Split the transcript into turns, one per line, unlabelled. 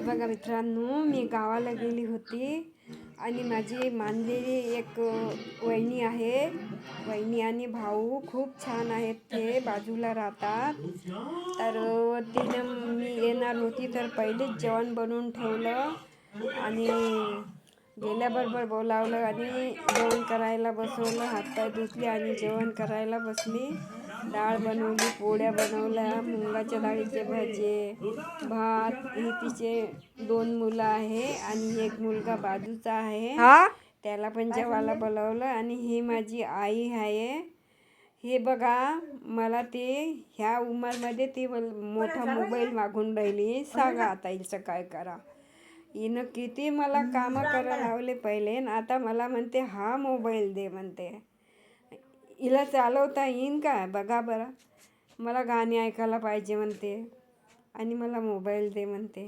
बघा मित्रांनो, मी गावाला गेली होती आणि माझी मानलेली एक वहिनी आहे. वहिनी आणि भाऊ खूप छान आहेत, ते बाजूला राहतात. तर तिनं मी येणार होती तर पहिलेच जेवण बनवून ठेवलं आणि गेल्याबरोबर बोलावलं आणि जेवण करायला बसवलं. हातपाय धुतले आणि जेवण करायला बसली. डाळ बनवली, पोळ्या बनवल्या, मुंगाच्या डाळीचे भजे, भात. हे तिचे 2 मुलं आहे आणि एक मुलगा बाजूचा आहे, त्याला पण जेवायला बोलावलं. आणि ही माझी आई आहे. हे बघा, मला ते ह्या उमरमध्ये ती मोठा मोबाईल मागून राहिली. सांगा आता हिचं काय करा. हिनं किती मला कामं करायला लावले पहिले, आता मला म्हणते हा मोबाईल दे म्हणते. हिला चालवता येईन का बघा बरं. मला गाणी ऐकायला पाहिजे म्हणते आणि मला मोबाईल दे म्हणते.